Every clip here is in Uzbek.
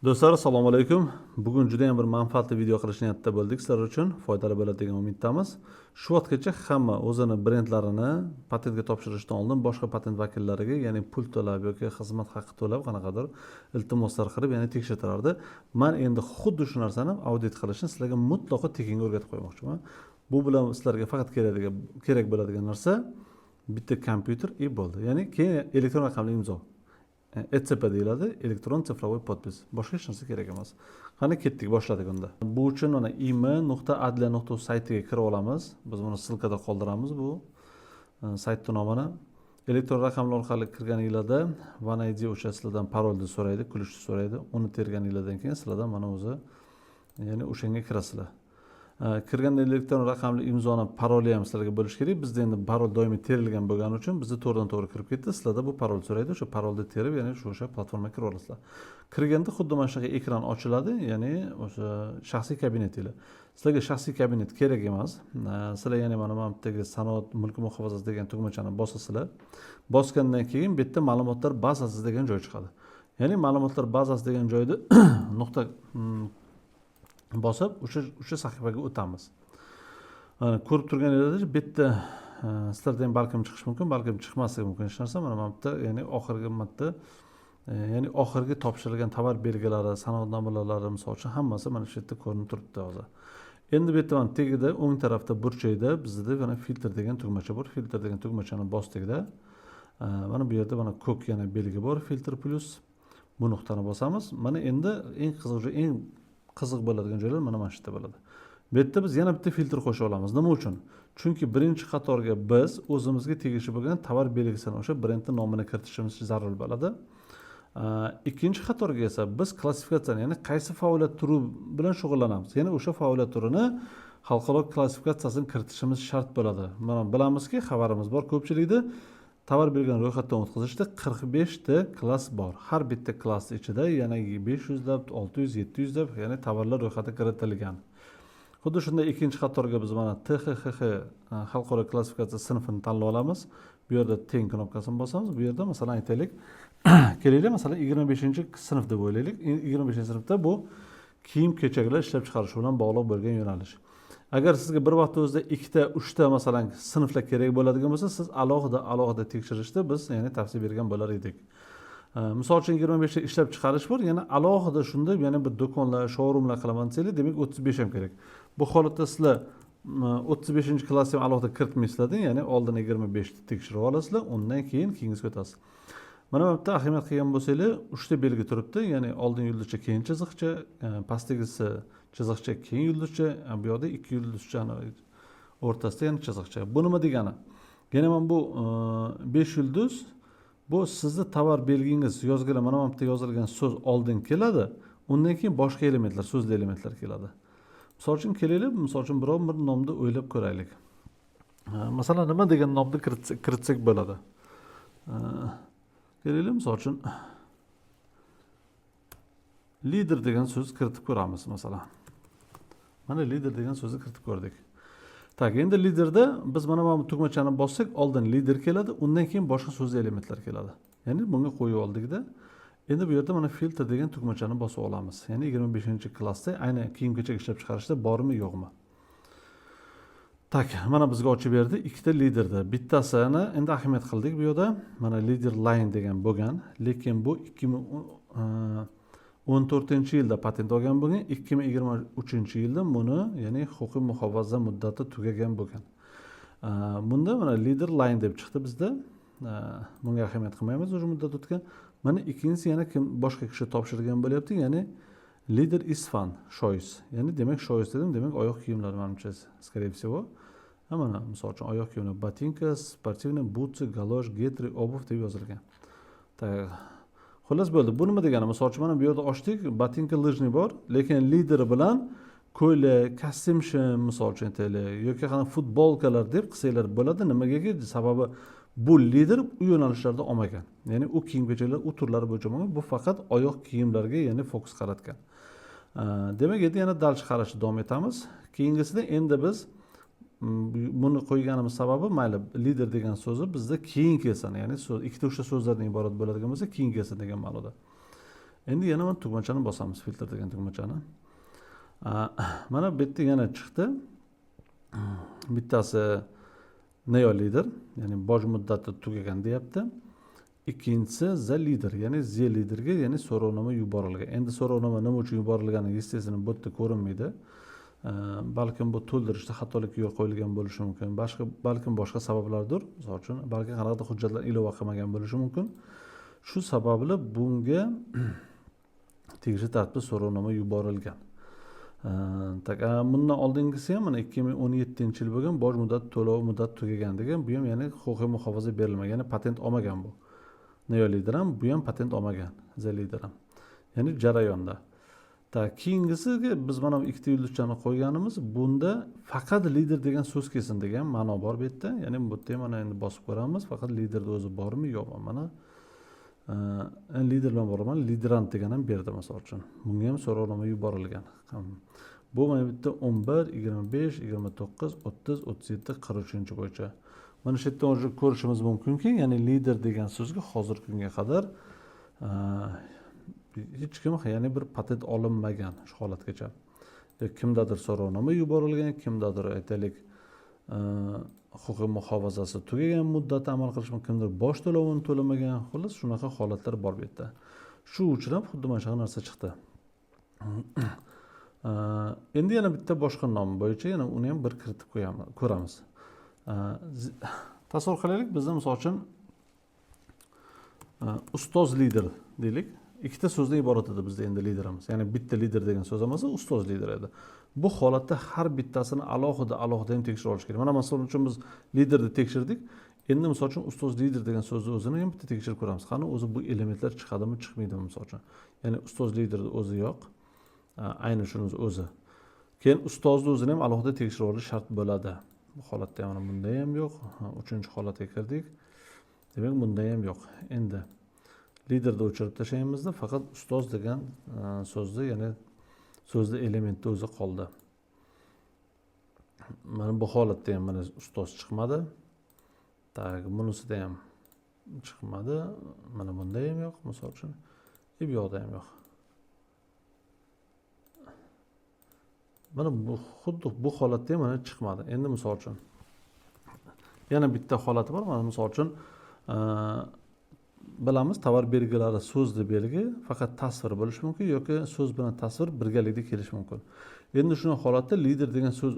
Do'stlar, assalomu alaykum. Bugun juda ham bir manfaatli video qilishni niyatda bo'ldik. Sizlar uchun foydali bo'ladi degan umiddamiz. Shu vaqtgacha hamma o'zini brendlarini patentga topshirishdan oldin boshqa patent vakillariga, ya'ni pul to'lab yoki xizmat haqqi to'lab qanaqadir iltimoslar qilib, ya'ni tekshirtirardi. Men endi xuddi shu narsani audit qilishni sizlarga mutlaqo tekinga o'rgatib qo'ymoqchiman. Bu bilan sizlarga faqat kerak bo'ladigan narsa bitta kompyuter bo'ldi. Ya'ni keyin elektron raqamli imzo. ECP deyiladi, elektron sifrovoy podpis. Boshqa hech narsa kerak emas. Qani ketdik, boshladik unda. Bu uchun mana im.adliya.uz saytiga kirib olamiz. Biz buni silkada qoldiramiz bu saytning nomini. Elektron raqamlar orqali kirganingizda One ID o'sha sizlardan parolni so'raydi, kulishni so'raydi. Uni terganingizdan keyin sizlardan mana o'zi, ya'ni o'shanga kirasizlar. Kirgan elektron raqamli imzoni paroli ham sizlarga bo'lish kerak. Bizda endi parol doimiy terilgan bo'lgani uchun bizda to'g'ridan to'g'ri kirib ketdi. Sizlarda bu parol so'raydi. O'sha parolni terib, ya'ni o'sha platformaga kirib olasizlar. Kirganda xuddi mana shunaqa ekran ochiladi, ya'ni o'sha shaxsiy kabinetinglar. Sizlarga shaxsiy kabinet kerak emas. Sizlar ya'ni mana bu yerdagi sanoat mulk muhofazasi degan tugmachani bosasizlar. Bosgandan keyin bu yerda ma'lumotlar bazasi degan joy chiqadi. Ya'ni ma'lumotlar bazasi degan joyda nuqta bosib o'sha sahifaga o'tamiz. Ko'rib turganingizdek, bu yerda sizlarda ham balkim chiqish mumkin, balkim chiqmasligi mumkin hech narsa. Mana bu yerda ya'ni oxirgi marta ya'ni oxirgi topshirilgan tovar belgilari, san'atnomalari misol uchun hammasi mana shu yerda ko'rinib turibdi hozir. Endi bu yerda tagida o'ng tarafda burchakda bizda mana filtr degan tugmacha bor. Filtr degan tugmachani bosdikda mana bu yerda mana ko'k yana belgi bor, filtr plus. Bu nuqtani bosamiz. Mana endi eng qiziq bo'ladigan joylar mana shu yerda bo'ladi. Bu yerda biz yana bitta filtr qo'sha olamiz. Nima uchun? Chunki birinchi qatorga biz o'zimizga tegishli bo'lgan tovar belgisini, o'sha brendning nomini kiritishimiz zarur bo'ladi. Ikkinchi qatorga esa biz klassifikatsiyani, ya'ni qaysi faoliyat turi bilan shug'ullanamiz. Ya'ni o'sha faoliyat turini xalqaro klassifikatsiyasini kiritishimiz shart bo'ladi. Mana bilamizki, xabarimiz bor ko'pchilikda tovar belgilarini ro'yxatdan o'tkazishda 45 ta klass bor. Har bitta klass ichida yana 500 dab, 600, 700 dab, ya'ni tovarlar ro'yxatga kiritilgan. Xuddi shunday ikkinchi qatorga biz mana TXXX xalqaro klassifikatsiya sinfini tanlab olamiz. Bu yerda teng knopkasini bosamiz. Bu yerda masalan aytaylik, kelaylik masalan 25-sinf deb o'ylaylik. 25-sinfda bu kiyim-kechaklar ishlab chiqarish bilan bog'liq bo'lgan yo'nalish. Agar sizga bir vaqt o'zida 2 ta, 3 ta masalan sinflar kerak bo'ladigan bo'lsa, siz alohida tekshirishda biz ya'ni tavsiya bergan bo'lar edik. Misol uchun 25 ta ishlab chiqarish bor, yana alohida shunda yana bir do'konlar, showroomlar qilaman desanglar, demak 35 ham kerak. Bu holatda sizlar 35-klassni ham alohida kiritmaysizlar, ya'ni oldin 25 ta tekshirib olasizlar, undan keyin keyingisiga o'tasiz. Mana bu yerda ahamiyat qilgan bo'lsanglar, 3 ta belgi turibdi, ya'ni oldin yulduzcha, keyin chiziqcha, pastdagisi chiziqcha, keyin yulduzcha, bu yerda 2 yulduzchani o'rtasida yana chiziqcha. Bu nima degani? Yana men bu 5 yulduz bu sizni tovar belgingiz yozgan, mana bu yerda yozilgan so'z oldin keladi, undan keyin boshqa elementlar, so'zli elementlar keladi. Misol uchun kelaylik, misol uchun biror bir nomni o'ylab ko'raylik. Masalan, nima degan nomni kiritsak bo'ladi? Kelaylik, misol uchun lider degan so'z kiritib ko'ramiz masalan. Mana lider degan so'zni kiritib ko'rdik. Tak, endi liderda biz mana bu tugmachani bossak, oldin lider keladi, undan keyin boshqa so'zli elementlar keladi. Ya'ni bunga qo'yib oldikda, endi bu yerda mana filtr degan tugmachani bosib olamiz. Ya'ni 25-klassda ayni kiyim-kechak ishlab chiqarishda bormi, yo'qmi? Tak, mana bizga ochib berdi, 2 ta liderda. Bittasini endi ahamiyat qildik bu yerda. Mana lider line degan bo'lgan, lekin bu 2014-yilda patent olgan bo'lgan, 2023-yilda buni, ya'ni huquqiy muhofaza muddati tugagan bo'lgan. Bunda mana lider line deb chiqdi bizda. Bunga ahamiyat qilmaymiz, o'sha muddat o'tgan. Mana ikkinchisi yana kim boshqa kishi topshirgan bo'lyapti, ya'ni lider isfan, choice. Ya'ni demak choice dedim, demak oyoq kiyimlar menimcha, скорее всего. Mana misol uchun oyoq kiyimlar botinka, sportivniy butsi, galosh, getri, obuv deb yozilgan. Xullas bo'ldi. Bu nima degani? Misol uchun mana bu yerda ochdik, botinka lыжный bor, lekin lideri bilan ko'ylak, kostyum shim misol uchun aytaylik, yoki qana futbolkalar deb qilsanglar bo'ladi. Nimagaki? Sababi bu lider u yo'nalishlarda olmagan. Ya'ni u kiyim-kechaklar, u turlari bo'yicha bo'lgan. Bu faqat oyoq kiyimlarga, ya'ni fokus qaratgan. Demak, endi yana dal chiqarishni davom etamiz. Keyingisida endi biz buni qo'yganimiz sababi mayli lider degan so'zi bizda keyin kelsin, ya'ni so'z ikkita uchta so'zlardan iborat bo'ladigan bo'lsa keyin kelsin degan ma'noda. Endi yana mana tugmachani bosamiz, filtr degan tugmachani. Mana bu yerda yana chiqdi. Bittasi neo leader, ya'ni boj muddati tugagan deyapti. Ikkinchisi the leader, ya'ni the leaderga, ya'ni so'rovnoma yuborilgan. Endi so'rovnoma nima uchun yuborilgani естественно bu yerda ko'rinmaydi. Balkim bu to'ldirishda xatolik yo'l qo'yilgan bo'lishi mumkin. Balkim boshqa sabablardir. Misol uchun, balkim qanaqadir hujjatlar ilova qilmagan bo'lishi mumkin. Shu sababli bunga tegishli tartibda so'rovnoma yuborilgan. Bundan oldingisi ham mana 2017-yil bo'lgan boj muddati to'lov muddati tugagan degan, bu ham ya'ni huquqiy muhofaza berilmagan, ya'ni patent olmagan bu. Neo leader ham, bu ham patent olmagan, the leader ham. Ya'ni jarayonda. Keyingisiga biz mana bu ikkita yulduzchani qo'yganimiz, bunda faqat lider degan so'z kelsin degan ma'no bor bu yerda. Ya'ni bu yerda mana endi bosib ko'ramiz, faqat liderda o'zi bormi, yo'qmi? Mana lider bilan boraman, liderant degan ham berdi misol uchun. Bunga ham so'rovnoma yuborilgan. Bu mana bu yerda 11, 25, 29, 30, 37, 43 bo'yicha. Mana shu yerdan o'zi ko'rishimiz mumkinki, ya'ni lider degan so'zga hozirgi kunga qadar hech kim ya'ni bir patent olinmagan shu holatgacha. Kimdadir so'rovnoma yuborilgan, kimdadir aytaylik huquqiy muhofazasi tugagan muddatda amal qilish mumkin, kimdir boj to'lovini to'lamagan, xullas shunaqa holatlar bor bu yerda. Shu uchun ham xuddi mana shunaqa narsa chiqdi. Endi yana bitta boshqa nom bo'yicha yana uni ham bir kiritib ko'ramiz. Tasavvur qilaylik, bizda misol uchun ustoz lider deylik. Ikkita so'zdan iborat edi bizda endi liderimiz. Ya'ni bitta lider degan so'z emas, ustoz lider edi. Bu holatda har bittasini alohida ham tekshirib olish kerak. Mana masalan uchun biz liderni tekshirdik. Endi misol uchun ustoz lider degan so'zni o'zini ham bitta tekshirib ko'ramiz. Qani o'zi bu elementlar chiqadimi, chiqmaydimi misol uchun. Ya'ni ustoz liderni o'zi yo'q. Ayni shuni o'zi. Keyin ustozni o'zini ham alohida tekshirib olish shart bo'ladi. Bu holatda ham bunda ham yo'q. 3-holatga kirdik. Demak, bunda ham yo'q. Endi liderni o'chirib tashlaymizda, faqat ustoz degan so'zni, ya'ni so'zni elementi o'zi qoldi. Mana bu holatda ham mana ustoz chiqmadi. Bunisida ham chiqmadi. Mana bunda ham yo'q, misol uchun. Bu yoqda ham yo'q. Mana bu xuddi bu holatda ham mana chiqmadi. Endi misol uchun yana bitta holati bor. Mana misol uchun bilamiz, tovar belgilari so'zli belgi faqat tasvir bo'lishi mumkin yoki so'z bilan tasvir birgalikda kelishi mumkin. Endi shunday holatda lider degan so'z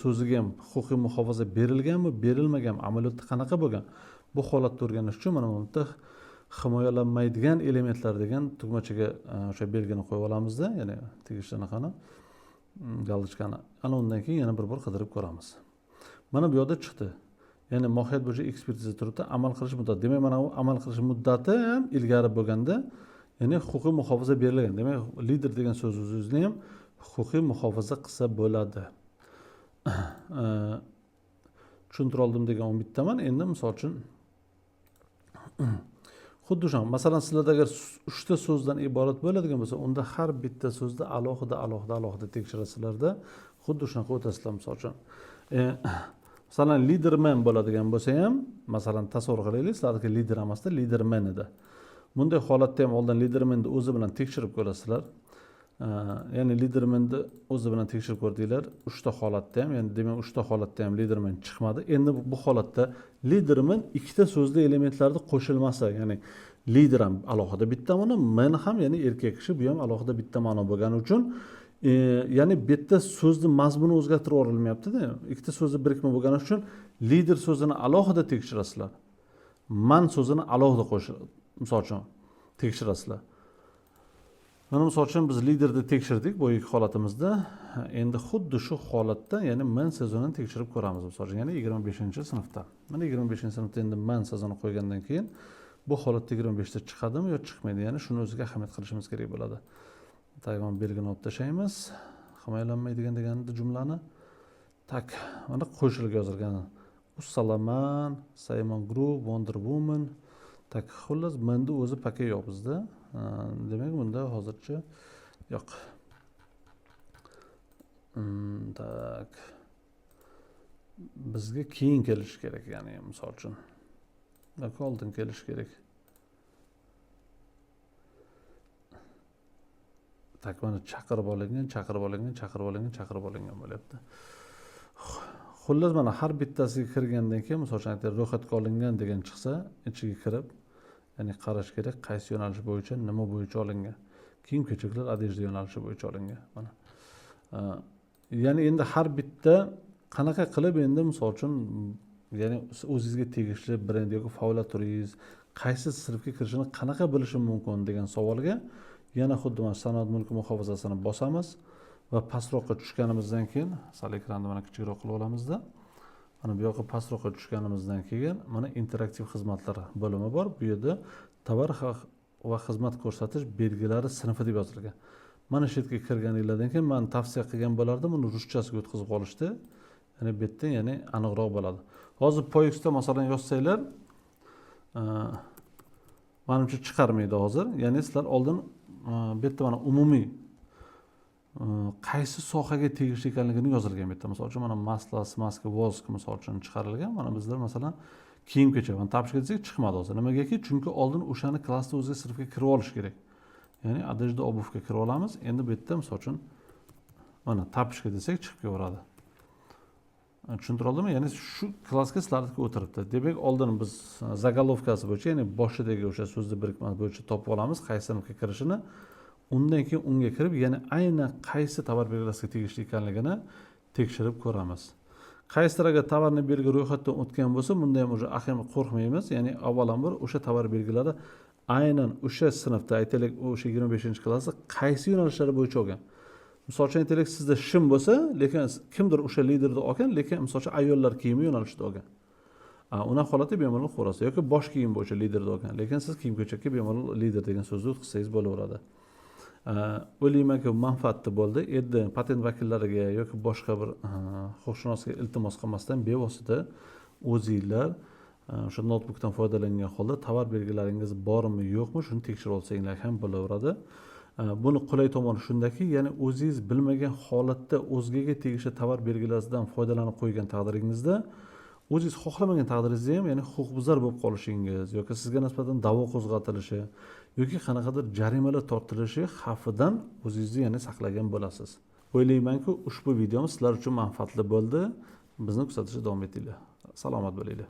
so'ziga ham huquqiy muhofaza berilganmi, berilmaganmi, amaliyotda qanaqa bo'lgan? Bu holatni o'rganish uchun mana bu yerda himoyalanmaydigan elementlar degan tugmachaga o'sha belgini qo'yib olamizda, ya'ni tegishli anaqani galdochkani. Ana undan keyin yana bir bor qidirib ko'ramiz. Mana bu yerda chiqdi. Ya'ni mohiyat bo'yicha ekspertiza turibdi, amal qilish muddati. Demak, mana bu amal qilish muddati ham ilgari bo'lganda, ya'ni huquqiy muhofaza berilgan. Demak, lider degan so'z o'zini ham huquqiy muhofaza qilsa bo'ladi. Tushuntira oldim degan 11 taman. Endi misol uchun xuddi shu. Masalan, sizlarda agar 3 ta so'zdan iborat bo'ladigan bo'lsa, unda har bitta so'zni alohida tekshirasizlarda, xuddi shunaqa o'tasizlar misol uchun. Masalan, liderman bo'ladigan bo'lsa ham, masalan, tasavvur qilaylik, sizlarga lider emasda, liderman edi. Bunday holatda ham oldin lidermanni o'zi bilan tekshirib ko'rasizlar. Ya'ni lidermanni o'zi bilan tekshirib ko'rdinglar, 3 ta holatda ham, ya'ni demak 3 ta holatda ham liderman chiqmadi. Endi bu holatda liderman ikkita so'zli elementlarni qo'shilmasi, ya'ni lider ham alohida bitta ma'no, men ham ya'ni erkak kishi, bu ham alohida bitta ma'no bo'lgani uchun ya'ni bitta so'zni mazmuni o'zgartirib yuborilmayapti-da. Ikkita so'zni birikma bo'lgani uchun lider so'zini alohida tekshirasizlar. Man so'zini alohida misol uchun tekshirasizlar. Mana misol uchun biz liderni tekshirdik bu ikki holatimizda. Endi xuddi shu holatda, ya'ni man so'zini tekshirib ko'ramiz misol uchun, ya'ni 25-sinfda. Mana 25-sinfda endi man so'zini qo'ygandan keyin bu holatda 25 ta chiqadimi yo chiqmaydi? Ya'ni shuni o'ziga ahamiyat qilishimiz kerak bo'ladi. Tag'in belgini olib tashlaymiz. Himoyalanmaydigan degan jumlani mana qo'shilib yozilgan. Ussalaman, Simon Group, Wonder Woman. Xullas, menda o'zi paka yo'q bizda. Demak, bunda hozircha yo'q. Bizga keyin kelish kerak, ya'ni misol uchun. Oldin kelish kerak. tak mana chaqirib olingan bo'lyapti. Xullas mana har bittasiga kirgandan keyin misol uchun aytaylik ro'yxatga olingan degan chiqsa, ichiga kirib, ya'ni qarash kerak qaysi yo'nalish bo'yicha, nima bo'yicha olingan. Kiyim-kechaklar adejda yo'nalishi bo'yicha olingan. Mana. Ya'ni endi har bitta qanaqa qilib endi misol uchun ya'ni o'zingizga tegishli brend yoki favlat turingiz qaysi sinfga kirishini qanaqa bilishim mumkin degan savolga yana xuddi mana sanoat mulki muhofazasini bosamiz va pastroqqa tushganimizdan keyin sal ekranni mana kichikroq qilib olamizda. Mana bu yoqqa pastroqqa tushganimizdan keyin mana interaktiv xizmatlar bo'limi bor. Bu yerda tovar va xizmat ko'rsatish belgilari sinfi deb yozilgan. Mana shu yerga kirganingizdan keyin men tavsiya qilgan bo'lardim uni ruschasiga o'tkazib olishdi. Ya'ni bu yerda ya'ni aniqroq bo'ladi. Hozir Poyexda masalan yozsanglar menimcha chiqarmaydi hozir. Ya'ni sizlar oldin bu yerda mana umumiy qaysi sohaga tegishli ekanligini yozilgan bu yerda. Misol uchun mana masla, smaska, vosk misol uchun chiqarilgan. Mana bizlar masalan kiyim-kechak va tapishga desak chiqmadi hozir. Nimagaki? Chunki oldin o'shani klassda o'ziga sinfga kirib olish kerak. Ya'ni adejda obuvga kirib olamiz. Endi bu yerda misol uchun mana tapishga desak chiqib kelaveradi. Tushuntira oldimmi? Ya'ni shu klassga sizlarga o'tiribdi. Demak, oldin biz zagolovkasi bo'yicha, ya'ni boshidagi o'sha so'zni birikmasi bo'yicha topib olamiz qaysi sinfga kirishini. Undan keyin unga kirib, yana aynan qaysi tovar belgilasiga tegishli ekanligini tekshirib ko'ramiz. Qaysilarga tovarni belgi ro'yxatdan o'tgan bo'lsa, bunda ham o'sha ahim qo'rqmaymiz. Ya'ni avvalambor o'sha tovar belgilari aynan o'sha sinfda aytaylik, o'sha 25-klassda qaysi yo'nalishlari bo'yicha olgan. Misol uchun aytaylik, sizda shim bo'lsa, lekin kimdir o'sha liderda olgan, lekin misol uchun ayollar kiyimi yo'nalishida olgan. Una holati bemalol xo'rasi yoki bosh kiyim bo'yicha liderda olgan, lekin siz kiyim-kechakka bemalol lider degan so'zni o'tkazsangiz bo'laveradi. O'ylaymanki manfaatli bo'ldi. Endi patent vakillariga yoki boshqa bir huquqshunosga iltimos qilmasdan bevosita o'zingizlar o'sha notebookdan foydalangan holda tovar belgilaringiz bormi, yo'qmi, shuni tekshirib olsanglar ham bo'laveradi. Buni qulay tomoni shundaki, ya'ni o'zingiz bilmagan holatda o'zgaga tegishli tovar belgilaridan foydalanib qo'ygan taqdiringizda o'zingiz xohlamagan taqdiringizda ham, ya'ni huquqbuzar bo'lib qolishingiz yoki sizga nisbatan da'vo qo'zg'atilishi yoki qanaqadir jarimalar tortilishi xavfidan o'zingizni ya'ni saqlagan bo'lasiz. O'ylaymanki, ushbu videomiz sizlar uchun manfaatli bo'ldi. Bizni kuzatishda davom etinglar. Salomat bo'linglar.